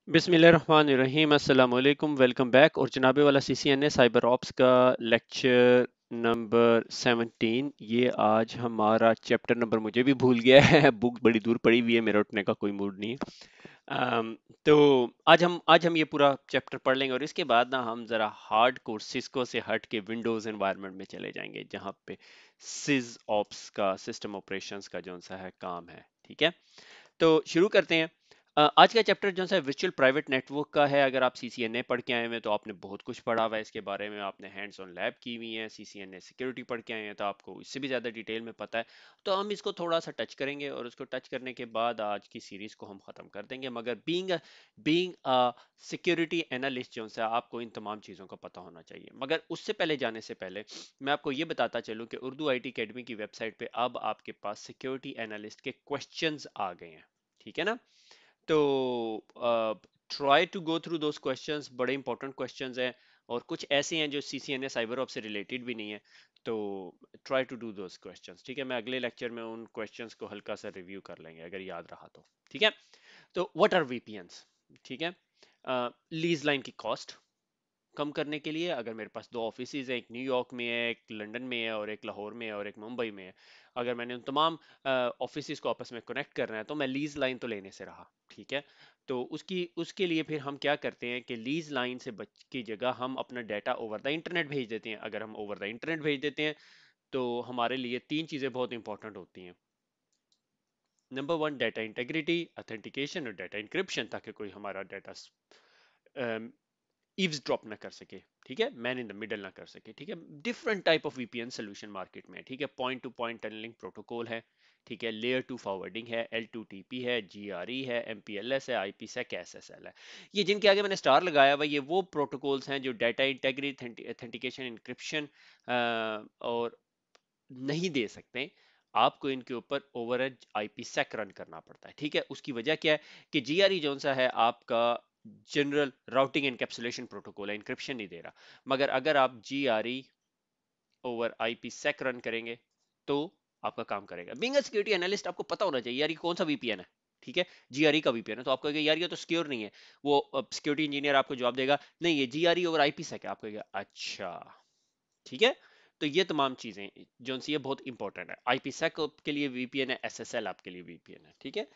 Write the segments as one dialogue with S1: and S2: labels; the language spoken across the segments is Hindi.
S1: बिस्मिल्लाहिर्रहमानिर्रहीम अस्सलाम वालेकुम वेलकम बैक। और जनाबे वाला सीसीएनए साइबर ऑप्स का लेक्चर नंबर 17। ये आज हमारा चैप्टर नंबर मुझे भी भूल गया है बुक बड़ी दूर पड़ी हुई है, मेरा उठने का कोई मूड नहीं है। तो आज हम ये पूरा चैप्टर पढ़ लेंगे और इसके बाद ना हम जरा हार्ड कोर सिस्को से हट के विंडोज एनवायरनमेंट में चले जाएंगे, जहाँ पे सिज ऑप्स का सिस्टम ऑपरेशंस का जो सा है काम है। ठीक है, तो शुरू करते हैं। आज का चैप्टर जो है वर्चुअल प्राइवेट नेटवर्क का है। अगर आप सीसीएनए पढ़ के आए हुए हैं तो आपने बहुत कुछ पढ़ा हुआ है इसके बारे में, आपने हैंड्स ऑन लैब की हुई है, सीसीएनए सिक्योरिटी पढ़ के आए हैं तो आपको इससे भी ज़्यादा डिटेल में पता है। तो हम इसको थोड़ा सा टच करेंगे और उसको टच करने के बाद आज की सीरीज को हम ख़त्म कर देंगे। मगर बीइंग सिक्योरिटी एनालिस्ट जो है आपको इन तमाम चीज़ों का पता होना चाहिए। मगर उससे पहले जाने से पहले मैं आपको ये बताता चलूँ कि उर्दू IT अकेडमी की वेबसाइट पे अब आपके पास सिक्योरिटी एनालिस्ट के क्वेश्चंस आ गए हैं। ठीक है ना? तो try to go through those questions, बड़े इंपॉर्टेंट क्वेश्चंस हैं और कुछ ऐसे हैं जो सीसीएनए साइबर ऑप से रिलेटेड भी नहीं है। तो ट्राई टू डू दोज क्वेश्चंस। ठीक है, मैं अगले लेक्चर में उन क्वेश्चंस को हल्का सा रिव्यू कर लेंगे अगर याद रहा तो। ठीक है, तो व्हाट आर वीपीएनस? ठीक है, लीज लाइन की कॉस्ट कम करने के लिए, अगर मेरे पास दो ऑफिसेज हैं, एक न्यूयॉर्क में है, एक लंदन में है और एक लाहौर में है और एक मुंबई में है, अगर मैंने उन तमाम ऑफिसेज को आपस में कनेक्ट करना है तो मैं लीज लाइन तो लेने से रहा। ठीक है, तो उसकी उसके लिए फिर हम क्या करते हैं कि लीज लाइन से बच की जगह हम अपना डाटा ओवर द इंटरनेट भेज देते हैं। अगर हम ओवर द इंटरनेट भेज देते हैं तो हमारे लिए तीन चीज़ें बहुत इंपॉर्टेंट होती हैं। Number one, data integrity, authentication और डाटा इंक्रिप्शन, ताकि कोई हमारा डाटा ईव्स ड्रॉप ना कर सके। ठीक है, मैन इन द मिडल ना कर सके। ठीक है, different type of VPN solution market में है। ठीक है, point to point tunneling protocol है। ठीक है, लेयर टू फॉरवर्डिंग है, L2TP है, GRE है, MPLS है, IPsec है, SSL है। ये जिनके आगे मैंने स्टार लगाया हुआ, ये वो प्रोटोकॉल्स हैं जो डाटा इंटेग्रिटी, ऑथेंटिकेशन, इंक्रिप्शन और नहीं दे सकते। आपको इनके ऊपर ओवरहेड IPsec रन करना पड़ता है। ठीक है, उसकी वजह क्या है कि GRE जो सा है आपका जनरल राउटिंग एनकैप्सुलेशन प्रोटोकॉल है, इंक्रिप्शन नहीं दे रहा। मगर अगर आप GRE ओवर IPsec रन करेंगे तो आपका काम करेगा। बीइंग अ सिक्योरिटी एनालिस्ट आपको पता होना चाहिए यार ये कौन सा VPN है। ठीक है, GRE का VPN है तो आपको कहेगा यार ये तो सिक्योर नहीं है। वो सिक्योरिटी इंजीनियर आपको जवाब देगा नहीं ये GRE ओवर IPsec है। आपको कहेगा अच्छा। ठीक है, तो ये तमाम चीजें जो सी ये बहुत इंपॉर्टेंट है। IPsec के लिए VPN है, SSL आपके लिए VPN है। ठीक है,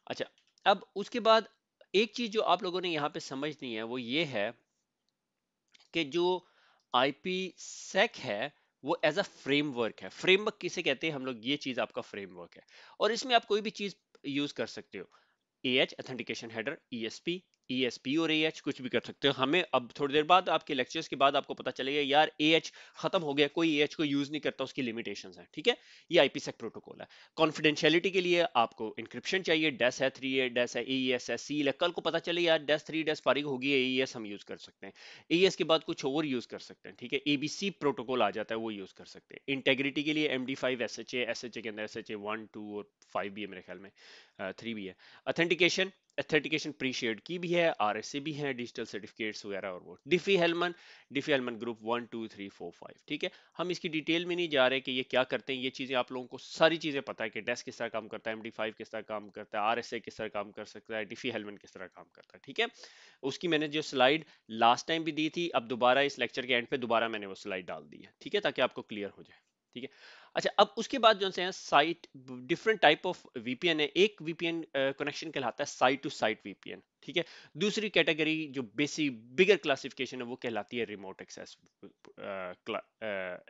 S1: अच्छा, अब उसके बाद एक चीज जो आप लोगों ने यहाँ पे समझनी है वो ये है कि जो IPsec है वो एज अ फ्रेमवर्क है। फ्रेमवर्क किसे कहते हैं हम लोग, ये चीज आपका फ्रेमवर्क है और इसमें आप कोई भी चीज यूज कर सकते हो। AH ऑथेंटिकेशन हेडर, ESP और AH कुछ भी कर सकते हो। हमें अब थोड़ी देर बाद आपके लेक्चर्स के बाद आपको पता चलेगा यार AH खत्म हो गया, कोई AH को यूज नहीं करता, उसकी लिमिटेशंस हैं। ठीक है, ये IPsec प्रोटोकॉल है। कॉन्फिडेंशियलिटी के लिए आपको इंक्रिप्शन चाहिए, डैश है, 3 है, डैश है, AES है, सील है। कल को पता चले यार डैश 3 डैश फारिग होगी, AES हम यूज कर सकते हैं। AES के बाद कुछ और यूज कर सकते हैं। ठीक है, ABC प्रोटोकॉल आ जाता है, वो यूज कर सकते हैं। इंटेग्रिटी के लिए MD5, SHA के अंदर SHA 1 2 और 5 भी है मेरे ख्याल में, 3 भी है। ऑथेंटिकेशन, ऑथेंटिकेशन प्री शेयर्ड की भी है, RSA भी है, डिजिटल सर्टिफिकेट्स वगैरह और वो डिफी हेलमन ग्रुप 1 2 3 4 5। ठीक है, हम इसकी डिटेल में नहीं जा रहे कि ये क्या करते हैं। ये चीजें आप लोगों को सारी चीजें पता है कि डेस्क किस तरह काम करता है, MD5 किस तरह काम करता है, RSA किस तरह काम कर सकता है, डिफी हेलमन किस तरह काम करता है। ठीक है, उसकी मैंने जो स्लाइड लास्ट टाइम भी दी थी, अब दोबारा इस लेक्चर के एंड पे दोबारा मैंने वो स्लाइड डाल दी है। ठीक है, ताकि आपको क्लियर हो जाए। ठीक है, अच्छा, अब उसके बाद जो है site, different type of VPN है। एक VPN कनेक्शन कहलाता है साइट टू साइट VPN। ठीक है, दूसरी कैटेगरी जो बेसिक बिगर क्लासिफिकेशन है वो कहलाती है रिमोट एक्सेस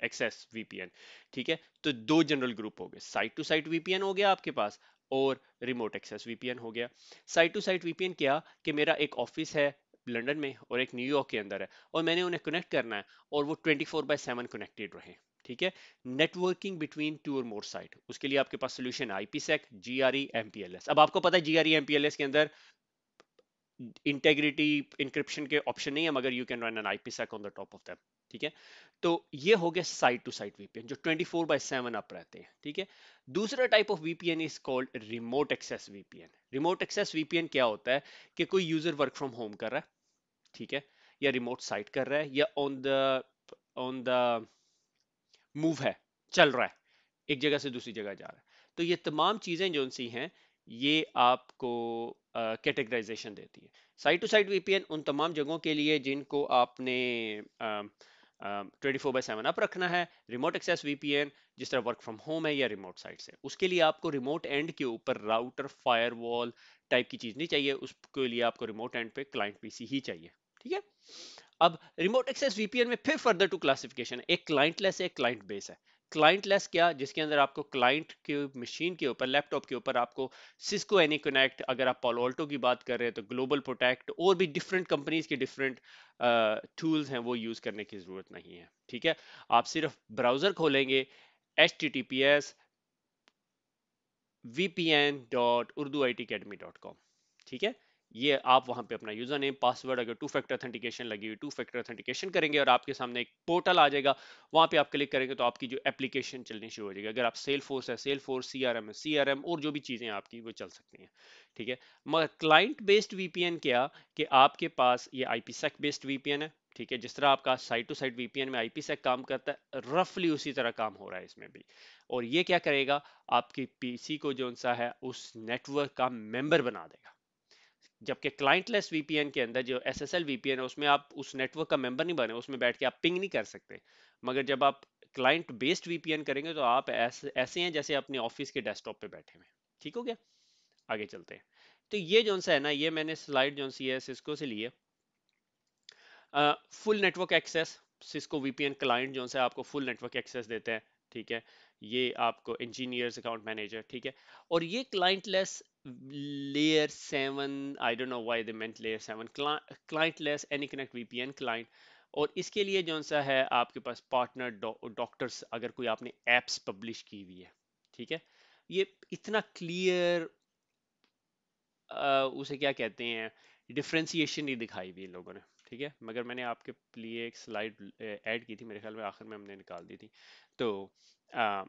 S1: एक्सेस VPN। ठीक है, तो दो जनरल ग्रुप हो गए, साइट टू साइट VPN हो गया आपके पास और रिमोट एक्सेस VPN हो गया। साइट टू साइट VPN क्या कि मेरा एक ऑफिस है लंदन में और एक न्यूयॉर्क के अंदर है और मैंने उन्हें कनेक्ट करना है और वो 24/7 कनेक्टेड रहे। ठीक है, नेटवर्किंग बिटवीन टू और मोर साइट, उसके लिए आपके पास सोल्यूशन IPsec, GRE, MPLS। अब आपको पता है GRE MPLS के अंदर इंटेग्रिटी इंक्रिप्शन के ऑप्शन नहीं है, मगर you can run an IPsec on the top of them. ठीक है, तो ये हो गया साइट टू साइट VPN जो 24/7 अप रहते हैं। ठीक है, दूसरा type of VPN is called remote access VPN। Remote access VPN क्या होता है कि कोई यूजर वर्क फ्रॉम होम कर रहा है, ठीक है, या रिमोट साइट कर रहा है या ऑन द मूव है, चल रहा है, एक जगह से दूसरी जगह जा रहा है। तो ये तमाम चीजें जो सी हैं ये आपको कैटेगराइजेशन देती है। साइट टू साइट वीपीएन उन तमाम जगहों के लिए जिनको आपने 24/7 अप रखना है। रिमोट एक्सेस वीपीएन जिस तरह वर्क फ्रॉम होम है या रिमोट साइट से, उसके लिए आपको रिमोट एंड के ऊपर राउटर फायरवॉल टाइप की चीज नहीं चाहिए, उसके लिए आपको रिमोट एंड पे क्लाइंट पीसी ही चाहिए। ठीक है। अब रिमोट एक्सेस वीपीएन में फिर फर्दर टू क्लासिफिकेशन, एक क्लाइंटलेस है, एक क्लाइंट बेस है। क्लाइंटलेस क्या, जिसके अंदर आपको क्लाइंट के मशीन के ऊपर, लैपटॉप के ऊपर आपको सिस्को एनी कनेक्ट, अगर आप पालो अल्टो की बात कर रहे हैं तो ग्लोबल प्रोटेक्ट, और भी डिफरेंट कंपनीज के डिफरेंट टूल्स हैं, वो यूज करने की जरूरत नहीं है। ठीक है। आप सिर्फ ब्राउजर खोलेंगे https vpn.urduitacademy.com। ठीक है। ये आप वहां पे अपना यूजर नेम पासवर्ड, अगर टू फैक्टर ऑथेंटिकेशन लगी हुई, टू फैक्टर ऑथेंटिकेशन करेंगे और आपके सामने एक पोर्टल आ जाएगा। वहां पे आप क्लिक करेंगे तो आपकी जो एप्लीकेशन चलनी शुरू हो जाएगी। अगर आप सेल फोर्स है, सेल फोर्स, सीआरएम है, सीआरएम, और जो भी चीजें आपकी वो चल सकती हैं। ठीक है। मगर क्लाइंट बेस्ड वीपीएन क्या, कि आपके पास ये आईपीसेक बेस्ड वीपीएन है। ठीक है। जिस तरह आपका साइट टू साइट वीपीएन में आईपीसेक काम करता है, रफली उसी तरह काम हो रहा है इसमें भी। और ये क्या करेगा, आपके पीसी को जो सा है उस नेटवर्क का मेंबर बना देगा। जबकि क्लाइंटलेस वीपीएन के अंदर जो एसएसएल वीपीएन है, उसमें आप उस नेटवर्क का मेंबर नहीं बने, उसमें बैठ के आप पिंग नहीं कर सकते। मगर जब आप क्लाइंट बेस्ड वीपीएन करेंगे तो आप ऐसे हैं जैसे अपने ऑफिस के डेस्कटॉप पे बैठे हुए। ठीक हो गया। आगे चलते हैं। तो ये जो सा है ना, ये मैंने स्लाइड जो सी है सिस्को से लिए। Full network access, Cisco VPN client जो है आपको फुल नेटवर्क एक्सेस देते हैं। ठीक है। ये आपको इंजीनियर्स, अकाउंट मैनेजर, ठीक है। और ये client less layer 7, I don't know why they meant layer 7, client less any connect VPN client. और इसके लिए जो सा है आपके पास पार्टनर डॉक्टर्स, अगर कोई आपने एप्स पब्लिश की हुई है। ठीक है। ये इतना क्लियर, उसे क्या कहते हैं, डिफ्रेंसिएशन नहीं दिखाई हुई इन लोगों ने। ठीक है। मगर मैंने आपके लिए एक स्लाइड ऐड की थी, मेरे ख्याल में आखिर में हमने निकाल दी थी। तो आ,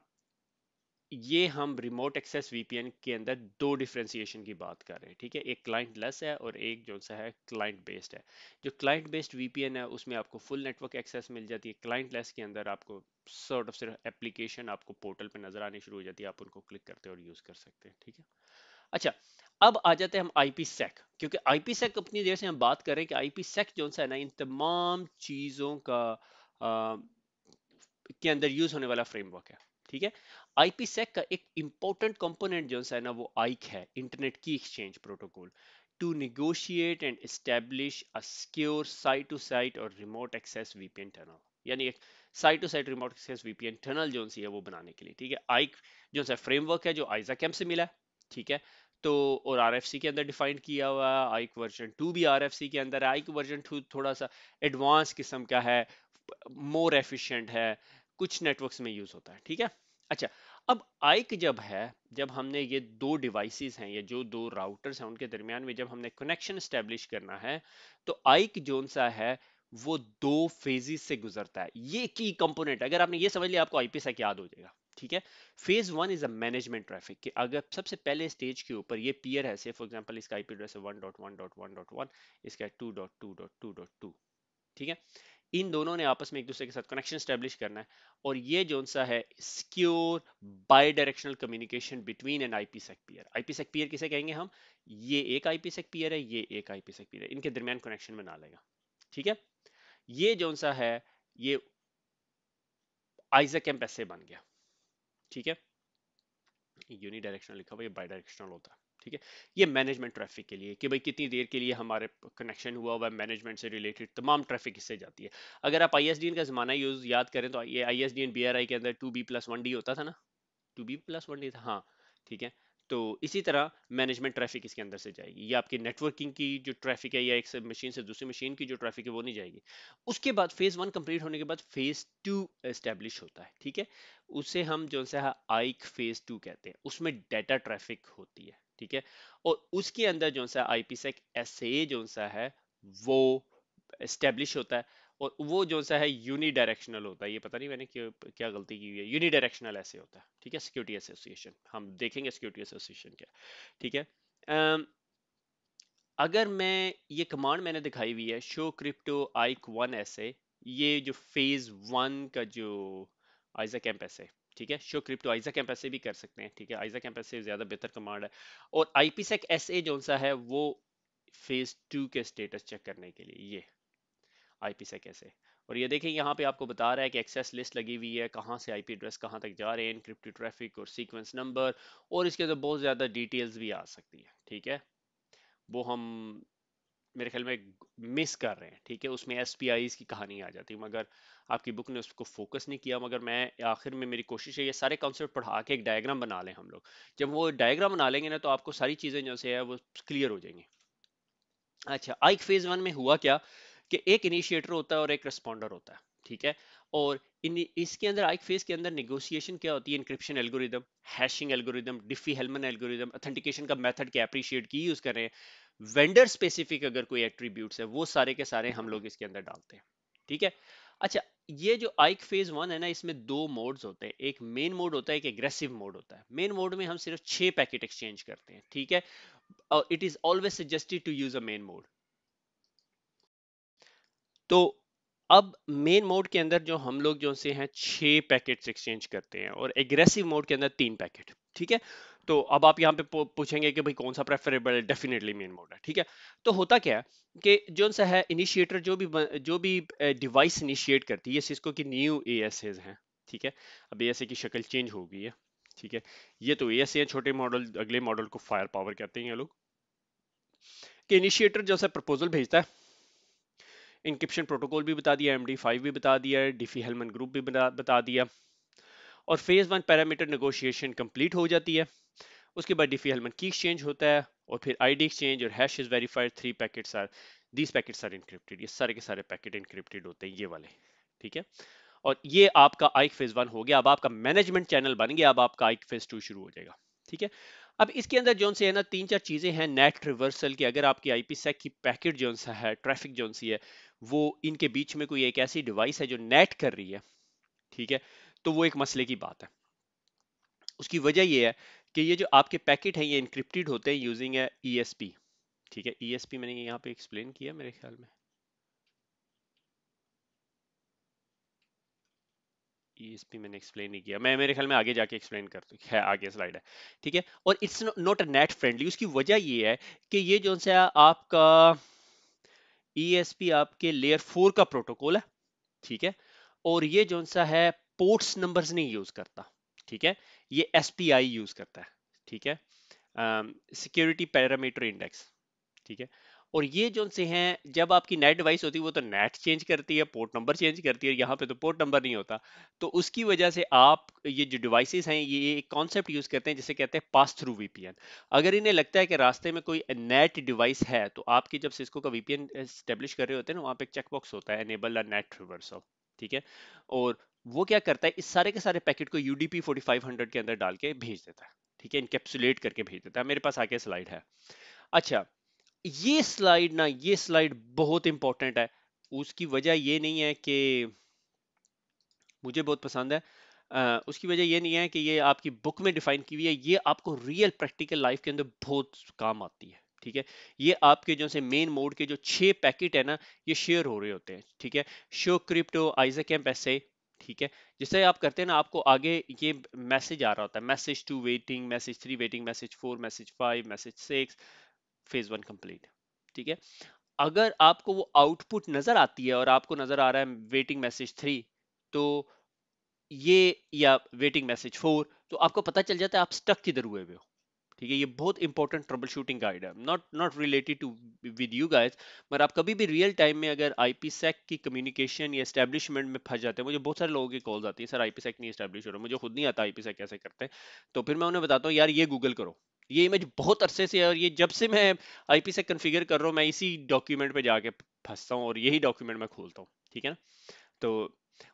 S1: ये हम रिमोट एक्सेस वीपीएन के अंदर दो डिफरेंशिएशन की बात कर रहे हैं। ठीक है। एक क्लाइंट लेस है और एक जो सा है क्लाइंट बेस्ड है। जो क्लाइंट बेस्ड वीपीएन है उसमें आपको फुल नेटवर्क एक्सेस मिल जाती है। क्लाइंट लेस के अंदर आपको सॉर्ट ऑफ सिर्फ एप्लीकेशन आपको पोर्टल पे नजर आनी शुरू हो जाती है, आप उनको क्लिक करते हैं और यूज कर सकते हैं। ठीक है। अच्छा, अब आ जाते हैं हम आईपी सेक, क्योंकि आईपी सेक अपनी देर से हम बात कर रहे हैं कि आईपी सेक जो है ना, इन तमाम चीजों का के अंदर यूज होने वाला फ्रेमवर्क है। ठीक है। आईपी सेक का एक इंपॉर्टेंट कंपोनेंट जो है ना, वो आइक है, इंटरनेट की exchange protocol, to negotiate and establish a secure site to site और remote access VPN टनल। यानी एक site to site remote access VPN tunnel जो सी है वो बनाने के लिए। ठीक है। आइक जो सा फ्रेमवर्क है, जो आइजा कैम्प से मिला है। ठीक है। तो और आरएफसी के अंदर डिफाइन किया हुआ है। आइक वर्जन 2 भी आरएफसी के अंदर है। आइक वर्जन 2 थोड़ा सा एडवांस किस्म का है, मोर एफिशिएंट है, कुछ नेटवर्क्स में यूज होता है। ठीक है। अच्छा, अब आइक जब है, जब हमने ये दो डिवाइसेस हैं, ये जो दो राउटर्स हैं, उनके दरमियान में जब हमने कनेक्शन स्टैब्लिश करना है, तो आइक जोन सा है वो दो फेजेस से गुजरता है। ये की कंपोनेंट, अगर आपने ये समझ लिया आपको आईपी से याद हो जाएगा। ठीक है। Phase one is a management traffic, कि अगर सबसे पहले स्टेज के ऊपर ये पीयर है, से फॉर एग्जांपल इसका आईपी एड्रेस है 1.1.1.1, इसका 2.2.2.2। ठीक है। इन दोनों ने आपस में एक दूसरे के साथ कनेक्शन स्टैब्लिश करना है। और ये जो सा है secure bidirectional communication between an IPsec peer. IPsec peer किसे कहेंगे हम, ये एक आईपीसेक पीयर है, ये एक आईपीसेक पीयर है, इनके दरमियान कनेक्शन बना लेगा। ठीक है। ये जो सा है ये आइजैक ऐसे बन गया। ठीक है। यूनी डायरेक्शनल लिखा हुआ, ये बाई डायरेक्शनल होता है। ठीक है। ये मैनेजमेंट ट्रैफिक के लिए, कि भाई कितनी देर के लिए हमारे कनेक्शन हुआ हुआ है, मैनेजमेंट से रिलेटेड तमाम ट्रैफिक इससे जाती है। अगर आप आईएसडीएन का जमाना यूज याद करें तो ये आईएसडीएन बीआरआई के अंदर 2B+1D होता था ना, 2B+1D था, हाँ। ठीक है। तो इसी तरह मैनेजमेंट ट्रैफिक इसके अंदर से जाएगी। ये आपकी नेटवर्किंग की जो ट्रैफिक है, या एक मशीन से दूसरी मशीन की जो ट्रैफिक है वो नहीं जाएगी। उसके बाद फेज वन कंप्लीट होने के बाद फेज टू एस्टेब्लिश होता है। ठीक है। उसे हम जो सा आइक फेज टू कहते हैं, उसमें डाटा ट्रैफिक होती है। ठीक है। और उसके अंदर जो सा आईपीसेक एसए जो सा है वो एस्टेब्लिश होता है। और वो जो सा है यूनी डायरेक्शनल होता है। ये पता नहीं मैंने क्या क्या गलती की हुई है, यूनी डायरेक्शनल ऐसे होता है। ठीक है। सिक्योरिटी एसोसिएशन, हम देखेंगे सिक्योरिटी एसोसिएशन क्या। ठीक है। अगर मैं ये कमांड मैंने दिखाई हुई है, शो क्रिप्टो आइक 1 ऐसे, ये जो फेज वन का जो आइजैक कैंप ऐसे, ठीक है। शो क्रिप्टो आइजैक ऐसे भी कर सकते हैं, ठीक है, आइजैक ऐसे ज्यादा बेहतर कमांड है। और आईपीसेक एसए जो सा है वो फेज 2 के स्टेटस चेक करने के लिए, ये आईपीसेक ऐसे। और ये देखिए यहाँ पे आपको बता रहा है कि एक्सेस लिस्ट लगी हुई है, कहाँ से आईपी एड्रेस कहाँ तक जा रहे हैं, इनक्रिप्टेड ट्रैफिक और सीक्वेंस नंबर, और इसके अंदर बहुत ज्यादा डिटेल्स भी आ सकती है, ठीक है। वो हम मेरे ख्याल में मिस कर रहे हैं, ठीक है, उसमें एसपीआईज की कहानी आ जाती है, मगर आपकी बुक ने उसको फोकस नहीं किया। मगर मैं आखिर में मेरी कोशिश है ये सारे कॉन्सेप्ट पढ़ा के एक डायग्राम बना लें हम लोग। जब वो डायग्राम बना लेंगे ना तो आपको सारी चीजें जो से है वो क्लियर हो जाएंगी। अच्छा, आइक फेज 1 में हुआ क्या कि एक इनिशिएटर होता है और एक रिस्पॉन्डर होता है, ठीक है। और इसके अंदर आइक फेज के अंदर नेगोशिएशन क्या होती है, encryption algorithm, hashing algorithm, Diffie Hellman algorithm, authentication का मेथड क्या अप्रिशिएट की यूज कर रहे हैं, वेंडर स्पेसिफिक अगर कोई एट्रीब्यूट्स है वो सारे के सारे हम लोग इसके अंदर डालते हैं, ठीक है। अच्छा, ये जो आइक फेज 1 है ना, इसमें दो मोड्स होते हैं, एक मेन मोड होता है, एक एग्रेसिव मोड होता है। मेन मोड में हम सिर्फ 6 पैकेट एक्सचेंज करते हैं, ठीक है। It is always suggested to use a main mode. तो अब मेन मोड के अंदर जो हम लोग जो से हैं 6 पैकेट्स एक्सचेंज करते हैं, और एग्रेसिव मोड के अंदर 3 पैकेट, ठीक है। तो अब आप यहाँ पे पूछेंगे कि भाई कौन सा प्रेफरेबल है, डेफिनेटली मेन मोड है, ठीक है। तो होता क्या है कि जो सा है इनिशिएटर जो भी डिवाइस इनिशिएट करती है, सिस्को की न्यू एएसएस हैं, ठीक है। अब एएसए की शक्ल चेंज हो गई है, ठीक है। ये तो एएसए है, छोटे मॉडल, अगले मॉडल को फायर पावर कहते हैं ये लोग। कि इनिशिएटर जैसा प्रपोजल भेजता है, इंक्रिप्शन प्रोटोकॉल भी बता दिया, MD5 भी बता दिया, डिफी हेलमन ग्रुप भी बता दिया, और फेज 1 पैरामीटर नेगोशिएशन कंप्लीट हो जाती है। उसके बाद डिफी हेलमन की एक्सचेंज होता है, और फिर आईडी एक्सचेंज और hash is verified, 3 packets are, these packets are encrypted, ये सारे के सारे पैकेट इनक्रिप्टेड होते हैं, ये वाले, ठीक है। और ये आपका आइक फेज 1 हो गया। अब आपका मैनेजमेंट चैनल बन गया, अब आपका आइक फेज 2 शुरू हो जाएगा, ठीक है। अब इसके अंदर जोन से है ना 3 4 चीजें हैं नेट रिवर्सल की। अगर आपकी आईपी सेक की पैकेट जोन सा है, ट्रैफिक जोन सी है, वो इनके बीच में कोई एक ऐसी डिवाइस है जो नेट कर रही है, ठीक है, तो वो एक मसले की बात है। उसकी वजह ये है कि ये जो आपके पैकेट हैं ये इंक्रिप्टेड होते हैं यूजिंग ईएसपी, ठीक है। ईएसपी मैंने यहाँ पे एक्सप्लेन किया मेरे ख्याल में, ईएसपी मैंने एक्सप्लेन नहीं किया, मैं मेरे ख्याल में आगे जाके एक्सप्लेन कर दूँ, है आगे स्लाइड है, ठीक है। और it's not a net friendly. उसकी वजह ये है कि ये जो सा आपका ईएसपी आपके लेयर 4 का प्रोटोकॉल है, ठीक है। और ये जो सा है पोर्ट्स नंबर्स नहीं यूज करता, ठीक है, ये एसपीआई यूज करता है, ठीक है, सिक्योरिटी पैरामीटर इंडेक्स, ठीक है। और ये जो से हैं, जब आपकी नेट डिवाइस होती है वो तो नेट चेंज करती है, पोर्ट नंबर चेंज करती है, यहाँ पे तो पोर्ट नंबर नहीं होता। तो उसकी वजह से आप ये जो डिवाइसेस हैं ये एक कॉन्सेप्ट यूज करते हैं जिसे कहते हैं पास थ्रू वीपीएन। अगर इन्हें लगता है कि रास्ते में कोई नेट डिवाइस है, तो आपकी जब सिस्को का वीपीएन एस्टेब्लिश कर रहे होते हैं ना, वहाँ पे एक चेकबॉक्स होता है, एनेबल अ नेट रिवर्सल, ठीक है। और वो क्या करता है, इस सारे के सारे पैकेट को यूडीपी 4500 के अंदर डाल के भेज देता है, ठीक है, इनकेप्सुलेट करके भेज देता है। मेरे पास आगे स्लाइड है। अच्छा, ये स्लाइड ना, ये स्लाइड बहुत इंपॉर्टेंट है। उसकी वजह ये नहीं है कि मुझे बहुत पसंद है, उसकी वजह ये नहीं है कि ये आपकी बुक में डिफाइन की हुई है, ये आपको रियल प्रैक्टिकल लाइफ के अंदर बहुत काम आती है, ठीक है। ये आपके जो से मेन मोड के जो 6 पैकेट है ना, ये शेयर हो रहे होते हैं, ठीक है। शो क्रिप्टो आइजैक ऐसे, ठीक है। जिससे आप करते हैं ना, आपको आगे ये मैसेज आ रहा होता है, message 2 waiting, message 3 waiting, message 4, message 5, message 6, phase 1 complete, ठीक है। अगर आपको वो आउटपुट नजर आती है और आपको नजर आ रहा है वेटिंग मैसेज 3, तो ये, या वेटिंग मैसेज 4, तो आपको पता चल जाता है आप स्टक किधर हुए हुए हो, ठीक है। ये बहुत इंपॉर्टेंट ट्रबल शूटिंग गाइड है, not not related to with you guys. मगर आप कभी भी रियल टाइम में अगर आईपी सेक की कम्युनिकेशन या एस्टेब्लिशमेंट में फंस जाते हैं, मुझे बहुत सारे लोगों की कॉल्स आती है, सर आईपी सेक नहीं एस्टेब्लिश हो रहा, मुझे खुद नहीं आता आईपी सेक कैसे करते हैं। तो फिर मैं उन्हें बताता हूँ, यार ये गूगल करो, ये इमेज बहुत अरसे से है, और ये जब से मैं आईपी सेक कन्फिगर कर रहा हूँ मैं इसी डॉक्यूमेंट पे जाके फंसता हूँ और यही डॉक्यूमेंट मैं खोलता हूँ, ठीक है ना। तो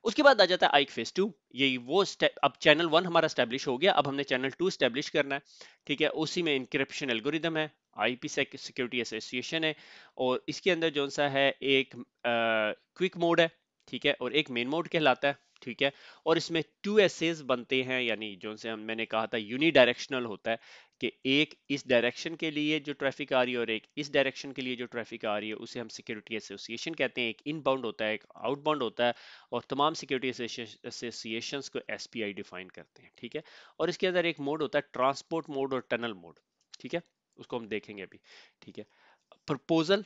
S1: उसके बाद आ जाता है आइक फेस 2। यही वो स्टेप, अब चैनल 1 हमारा स्टैब्लिश हो गया, अब हमने चैनल 2 स्टैब्लिश करना है, ठीक है। उसी में इंक्रिप्शन एल्गोरिदम है, आईपी सिक्योरिटी एसोसिएशन है, और इसके अंदर जो सा है एक क्विक मोड है, ठीक है, और एक मेन मोड कहलाता है, ठीक है। और इसमें 2 एसेस बनते हैं, यानी जो से हम मैंने कहा था यूनी डायरेक्शनल होता है, कि एक इस डायरेक्शन के लिए जो ट्रैफिक आ रही है और एक इस डायरेक्शन के लिए जो ट्रैफिक आ रही है, उसे हम सिक्योरिटी एसोसिएशन कहते हैं। एक इनबाउंड होता है, एक आउटबाउंड होता है, और तमाम सिक्योरिटी एसोसिएशंस को एसपीआई डिफाइन करते हैं, ठीक है। और इसके अंदर एक मोड होता है ट्रांसपोर्ट मोड और टनल मोड, ठीक है, उसको हम देखेंगे अभी, ठीक है। प्रपोजल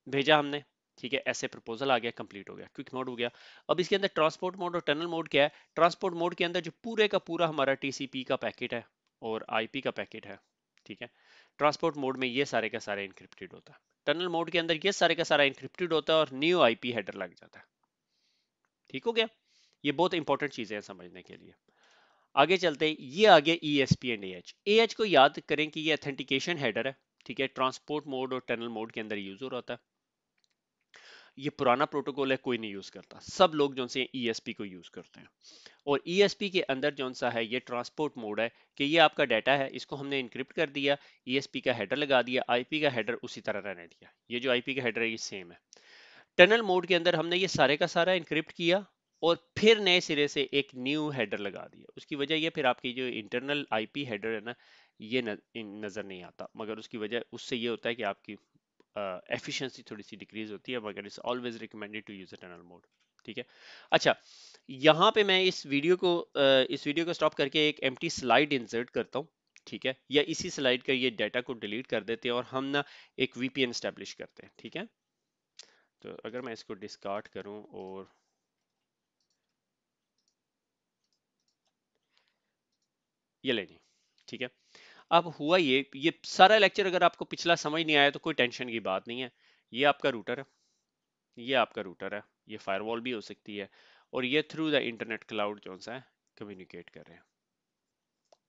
S1: भेजा हमने, ठीक है, ऐसे प्रपोजल आ गया, कंप्लीट हो गया, क्विक मोड हो गया। अब इसके अंदर ट्रांसपोर्ट मोड और टनल मोड क्या है? ट्रांसपोर्ट मोड के अंदर जो पूरे का पूरा हमारा टीसीपी का पैकेट है और आईपी का पैकेट है, ठीक है, ट्रांसपोर्ट मोड में ये सारे का सारा इंक्रिप्टेड होता है। टनल मोड के अंदर ये सारे का सारा इंक्रिप्टेड होता है और न्यू आईपी हेडर लग जाता है। ठीक हो गया? ये बहुत इंपॉर्टेंट चीजें हैं समझने के लिए। आगे चलते हैं, ये आ गया ESP एंड AH। AH को याद करें कि ये ऑथेंटिकेशन हेडर है, ठीक है, ट्रांसपोर्ट मोड और टनल मोड के अंदर यूज हो रहा था। ये पुराना प्रोटोकॉल है, कोई नहीं यूज करता, सब लोग जो से ESP को यूज करते हैं। और ESP के अंदर जो सा है ये ट्रांसपोर्ट मोड है कि ये आपका डाटा है, इसको हमने इनक्रिप्ट कर दिया, ESP का हेडर लगा दिया, IP का हेडर उसी तरह रहने दिया, ये जो IP का हेडर है ये सेम है। टनल मोड के अंदर हमने ये सारे का सारा इनक्रिप्ट किया और फिर नए सिरे से एक न्यू हेडर लगा दिया। उसकी वजह ये, फिर आपकी जो इंटरनल IP हेडर है ना, ये नजर नहीं आता, मगर उसकी वजह उससे ये होता है कि आपकी एफिशिएंसी थोड़ी सी डिक्रीज होती है, मगर it's always recommended to use a tunnel mode, ठीक है। अच्छा, यहाँ पे मैं इस वीडियो को स्टॉप करके एक एम्प्टी स्लाइड इंसर्ट करता हूँ, ठीक है, या इसी स्लाइड का ये डाटा को डिलीट कर देते हैं और हम ना एक VPN स्टैब्लिश करते हैं, ठीक है। तो अगर मैं इसको डिस्कार्ड करूं और ये ले जी, ठीक है। अब हुआ ये सारा लेक्चर अगर आपको पिछला समझ नहीं आया तो कोई टेंशन की बात नहीं है। ये आपका रूटर है, ये आपका रूटर है, ये फायरवॉल भी हो सकती है, और ये थ्रू द इंटरनेट क्लाउड जो सा है कम्युनिकेट कर रहे हैं,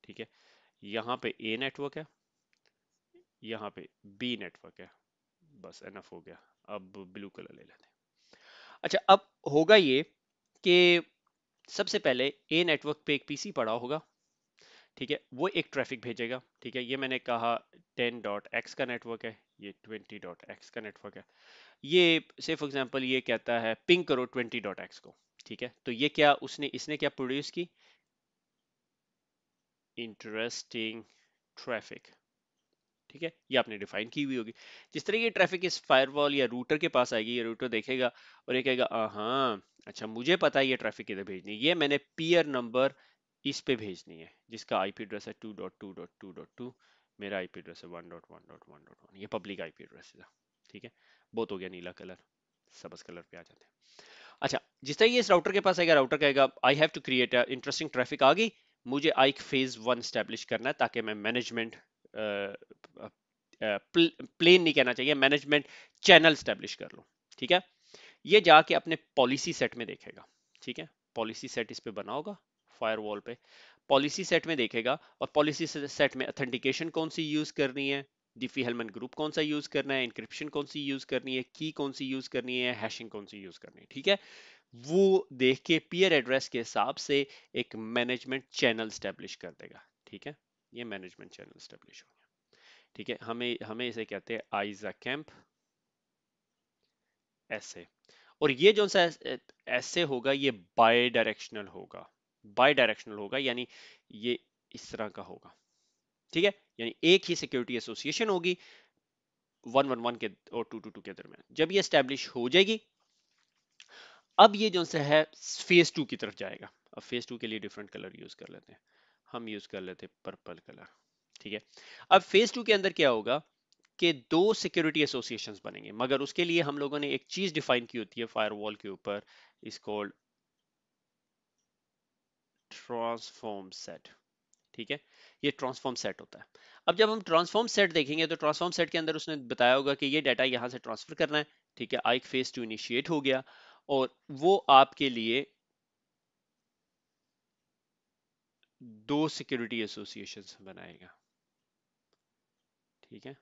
S1: ठीक है। यहाँ पे A नेटवर्क है, यहाँ पे B नेटवर्क है, बस एनफ हो गया। अब ब्लू कलर ले लेते हैं। अच्छा, अब होगा ये कि सबसे पहले A नेटवर्क पे एक पीसी पड़ा होगा, ठीक है, वो एक ट्रैफिक भेजेगा, ठीक है। ये मैंने कहा 10.x का नेटवर्क है, ये 20.x का नेटवर्क है। ये से फॉर एग्जांपल ये कहता है पिंग करो 20.x को, ठीक है। तो ये क्या इसने क्या प्रोड्यूस की? इंटरेस्टिंग ट्रैफिक, ठीक है, ये आपने डिफाइन की हुई होगी। जिस तरह ये ट्रैफिक इस फायरवॉल या रूटर के पास आएगी, ये रूटर देखेगा और ये कहेगा हाँ अच्छा मुझे पता है ये ट्रैफिक किधर भेजनी है, ये मैंने पीयर नंबर इस पे भेजनी है जिसका आईपी एड्रेस है 2.2.2.2, मेरा आईपी एड्रेस है 1.1.1.1, ये पब्लिक आईपी एड्रेस है, ठीक है। बहुत हो गया, नीला कलर, सबस कलर पे आ जाते हैं। अच्छा, जिस तरह ये इस राउटर के पास आएगा, राउटर कहेगा I have to create interesting traffic आ गई, मुझे आइक फेज 1 स्टैब्लिश करना है ताकि मैं मैनेजमेंट प्लेन नहीं कहना चाहिए, मैनेजमेंट चैनल स्टैब्लिश कर लूं, ठीक है। ये जाके अपने पॉलिसी सेट में देखेगा, ठीक है, पॉलिसी सेट इस पे बना होगा फायरवॉल पे, पॉलिसी सेट में देखेगा और पॉलिसी सेट में ऑथेंटिकेशन कौन सी यूज करनी है, डिफी हेलमन ग्रुप कौन सा यूज करना है, इंक्रिप्शन कौन सी यूज करनी है, की कौन सी यूज करनी है, हैशिंग कौन सी यूज करनी है, ठीक है। वो देख के पीयर एड्रेस के हिसाब से एक मैनेजमेंट चैनल स्टैब्लिश कर देगा, ठीक है। ये मैनेजमेंट चैनल स्टैब्लिश हो गया, ठीक है। हमें हमें इसे कहते हैं आइजा कैंप ऐसे। और ये जो सा ऐसे होगा, ये बाय डायरेक्शनल होगा, बाय डायरेक्शनल होगा, यानी ये इस तरह का होगा, ठीक है। यानी एक ही सिक्योरिटी एसोसिएशन होगी 111 के और 222 के दरमियान। जब ये स्टैब्लिश हो जाएगी, अब ये जो सा है फेज 2 की तरफ जाएगा। अब फेज 2 के लिए डिफरेंट कलर यूज कर लेते हैं, हम यूज कर लेते हैं पर्पल कलर, ठीक है। अब फेज 2 के अंदर क्या होगा कि दो सिक्योरिटी एसोसिएशंस बनेंगे, मगर उसके लिए हम लोगों ने एक चीज डिफाइन की होती है फायरवॉल के ऊपर, इस कॉल्ड ट्रांसफॉर्म सेट, ठीक है। ये ट्रांसफॉर्म सेट होता है। अब जब हम ट्रांसफॉर्म सेट देखेंगे तो ट्रांसफॉर्म सेट के अंदर उसने बताया होगा कि ये डाटा यहां से ट्रांसफर करना है, ठीक है। आइक फेज 2 इनिशिएट हो गया और वो आपके लिए दो सिक्योरिटी एसोसिएशंस बनाएगा, ठीक है।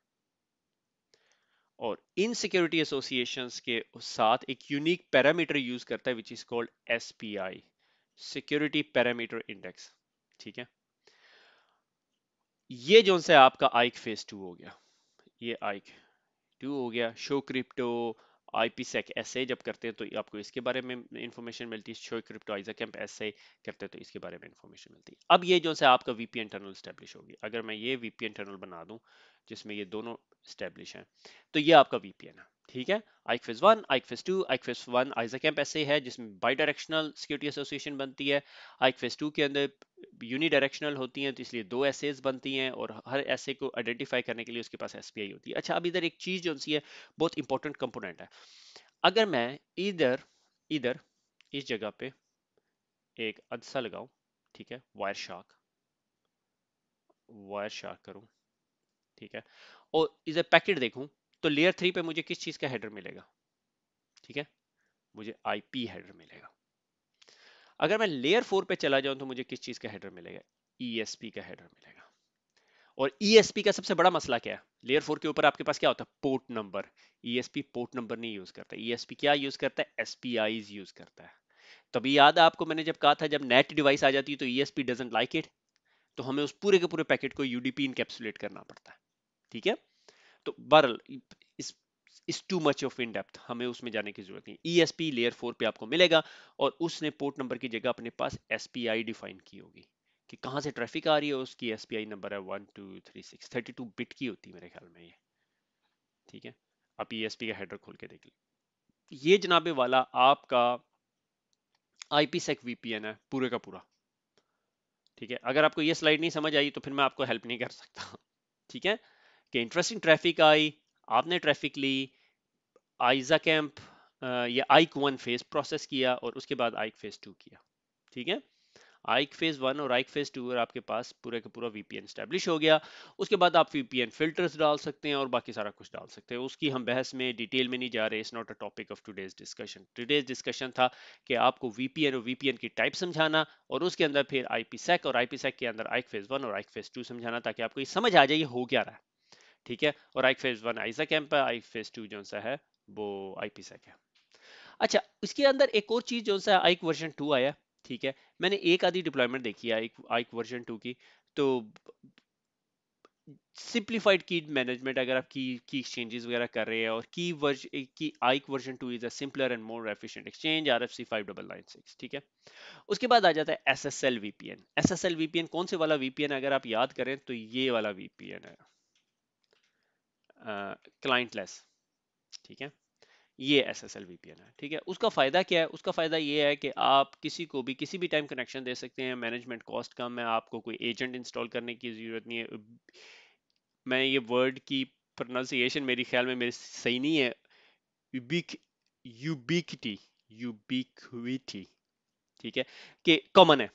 S1: और इन सिक्योरिटी एसोसिएशंस के साथ एक यूनिक पैरामीटर यूज करता है which is called SPI, security parameter index, ठीक है। ये जो से आपका आइक फेज 2 हो गया, ये आइक 2 हो गया, शो क्रिप्टो, IPsec ऐसे जब करते हैं तो आपको इसके बारे में इंफॉर्मेशन मिलती है, शो क्रिप्टो आइजाकैम्प ऐसे करते हैं तो इसके बारे में इंफॉर्मेशन मिलती है। अब ये जो है आपका VPN टनल स्टैब्लिश होगी, अगर मैं ये VPN टनल बना दूं जिसमें ये दोनों स्टैब्लिश हैं, तो ये आपका VPN है, ठीक है। ICFIS 1, ICFIS 2, ICFIS 1 आइजाकैम्प ऐसे है जिसमें बाई डायरेक्शनल सिक्योरिटी एसोसिएशन बनती है। ICFIS 2 के अंदर यूनी डायरेक्शनल होती हैं, तो इसलिए दो एसेज बनती हैं और हर एसे को आइडेंटिफाई करने के लिए उसके पास SPI होती है। अच्छा, अब इधर एक चीज जो सी है बहुत इंपॉर्टेंट कंपोनेंट है। अगर मैं इधर इधर इस जगह पे एक अदसा लगाऊं, ठीक है, वायर शार्क करूं, ठीक है, और इधर पैकेट देखूं, तो लेयर 3 पे मुझे किस चीज का हेडर मिलेगा, ठीक है, मुझे IP हेडर मिलेगा। अगर मैं लेयर 4 पे चला जाऊं तो मुझे किस चीज का हेडर मिलेगा, ESP का हेडर मिलेगा। और ESP का सबसे बड़ा मसला क्या है, लेयर 4 के ऊपर आपके पास क्या होता है, port number. ESP port number नहीं यूज करता, ESP क्या यूज करता है, SPIs यूज करता है। तभी याद है आपको मैंने जब कहा था जब नेट डिवाइस आ जाती है तो ESP डजंट लाइक इट, तो हमें उस पूरे के पूरे पैकेट को UDP इनकैप्सुलेट करना पड़ता है, ठीक है। तो बहरल इस too much of in depth, हमें उसमें जाने की जरूरत नहीं। ESP लेयर 4 पे आपको मिलेगा और उसने पोर्ट नंबर की जगह अपने पास SPI डिफाइन की होगी कि कहां से ट्रैफिक आ रही है, उसकी SPI नंबर है 1236, 32 बिट की होती है मेरे ख्याल में ये, ठीक है। आप ESP का हेडर खोल के देख लीजिए, ये जनाबे वाला आपका IPsec VPN है पूरे का पूरा, ठीक है। अगर आपको ये स्लाइड नहीं समझ आई तो फिर मैं आपको हेल्प नहीं कर सकता, ठीक है। कि इंटरेस्टिंग ट्रैफिक आई, आपने ट्रैफिक ली, आइजा कैंप या आइक 1 फेज प्रोसेस किया और उसके बाद आइक फेज 2 किया, ठीक है। आइक फेज 1 और आइक फेज 2 और आपके पास पूरे का पूरा VPN स्टैब्लिश हो गया। उसके बाद आप VPN फिल्टर्स डाल सकते हैं और बाकी सारा कुछ डाल सकते हैं, उसकी हम बहस में डिटेल में नहीं जा रहे, it's not a topic of today's discussion. Today's discussion था कि आपको VPN और VPN की टाइप समझाना और उसके अंदर फिर IPsec और IPsec के अंदर आइक फेज 1 और आइक फेज 2 समझाना, ताकि आपको ये समझ आ जाए ये हो क्या रहा है, ठीक है। और आइक फेज 1 आइजा कैंप है, आइक फेज 2 जो सा है वो IPsec है। अच्छा, इसके अंदर एक और चीज जो सा आइक वर्जन 2 आया, ठीक है। मैंने एक आधी डिप्लॉयमेंट देखी है आइक आइक वर्जन 2 की, तो सिंप्लीफाइड की मैनेजमेंट अगर आप की एक्सचेंजेस वगैरह कर रहे हैं और की आइक version 2 is a simpler and more efficient exchange RFC 5996, ठीक है। उसके बाद आ जाता है SSL VPN। SSL VPN कौन से वाला VPN, अगर आप याद करें तो ये वाला VPN है, क्लाइंटलेस, ठीक है। ये SSL VPN है, ठीक है। उसका फायदा क्या है, उसका फायदा ये है कि आप किसी को भी किसी भी टाइम कनेक्शन दे सकते हैं, मैनेजमेंट कॉस्ट कम है, आपको कोई एजेंट इंस्टॉल करने की जरूरत नहीं है। मैं ये वर्ड की प्रोनाउंसिएशन मेरी ख्याल में मेरी सही नहीं है, यूबिक यूबिकिटी यूबिक्विटी, ठीक है, कि कॉमन है,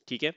S1: ठीक है।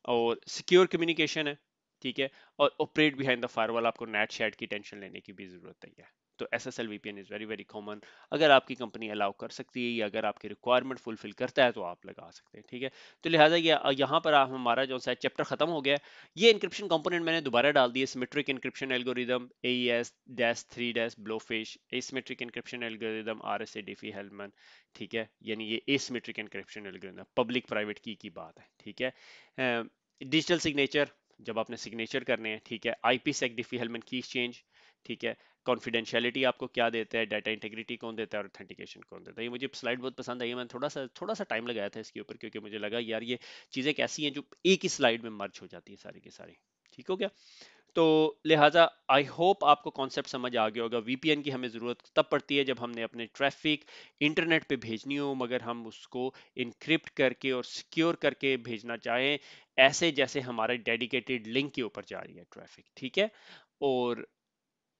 S1: और सिक्योर कम्युनिकेशन है, ठीक है। और ऑपरेट बिहाइंड द फायरवॉल, आपको नेट शेड की टेंशन लेने की भी जरूरत नहीं है। तो SSL VPN is very very common, अगर आपकी कंपनी अलाउ कर सकती है या अगर आपकी रिक्वायरमेंट फुलफिल करता है तो आप लगा सकते हैं, ठीक है। तो लिहाजा ये यहाँ पर हमारा जो सा चैप्टर खत्म हो गया है। ये इंक्रिप्शन कंपोनेंट मैंने दोबारा डाल दिए, symmetric encryption algorithm AES-3 Blowfish, asymmetric encryption algorithm RSA Diffie Hellman, ठीक है। यानी ये asymmetric encryption algorithm public private की बात है, ठीक है। डिजिटल सिग्नेचर, जब आपने सिग्नेचर करने हैं, ठीक है। IPsec डिफी हेल्मन की एक्सचेंज, ठीक है। कॉन्फिडेंशियलिटी आपको क्या देता है, डाटा इंटीग्रिटी कौन देता है और ऑथेंटिकेशन कौन देता है। ये मुझे स्लाइड बहुत पसंद आई है, मैंने थोड़ा सा टाइम लगाया था इसके ऊपर क्योंकि मुझे लगा यार ये चीजें कैसी हैं जो एक ही स्लाइड में मर्ज हो जाती है सारी की सारी, ठीक हो गया। तो लिहाजा आई होप आपको कॉन्सेप्ट समझ आ गया होगा। VPN की हमें ज़रूरत तब पड़ती है जब हमने अपने ट्रैफिक इंटरनेट पे भेजनी हो, मगर हम उसको इनक्रिप्ट करके और सिक्योर करके भेजना चाहें, ऐसे जैसे हमारे डेडिकेटेड लिंक के ऊपर जा रही है ट्रैफिक, ठीक है। और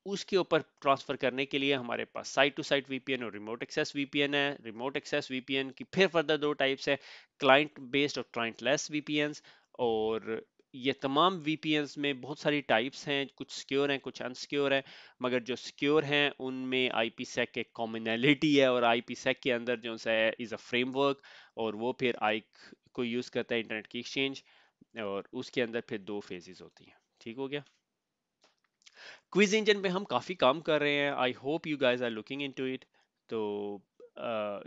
S1: उसके ऊपर ट्रांसफर करने के लिए हमारे पास साइट टू साइट VPN और रिमोट एक्सेस VPN है। रिमोट एक्सेस VPN की फिर फर्दर दो टाइप्स है, क्लाइंट बेस्ड और क्लाइंट लेस VPNs। और ये तमाम VPNs में बहुत सारी टाइप्स हैं, कुछ सिक्योर हैं कुछ अनसिक्योर हैं, मगर जो सिक्योर हैं उनमें IPsec एक कॉमनैलिटी है और IPsec के अंदर जो है इज़ अ फ्रेमवर्क, और वो फिर आइक को यूज़ करता है इंटरनेट की एक्सचेंज, और उसके अंदर फिर दो फेजेस होती हैं, ठीक हो गया। क्विज इंजन पे हम काफ़ी काम कर रहे हैं, I hope you guys are looking into it. तो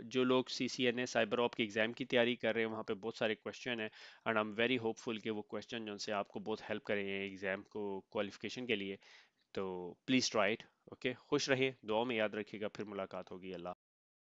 S1: जो लोग CCNA साइबर ऑप के एग्ज़ाम की तैयारी कर रहे हैं वहाँ पे बहुत सारे क्वेश्चन हैं, and I am very hopeful कि वो क्वेश्चन जो से आपको बहुत हेल्प करेंगे एग्ज़ाम को क्वालिफिकेशन के लिए। तो प्लीज ट्राई इट। ओके, खुश रहिए, दुआ में याद रखिएगा, फिर मुलाकात होगी। अल्लाह।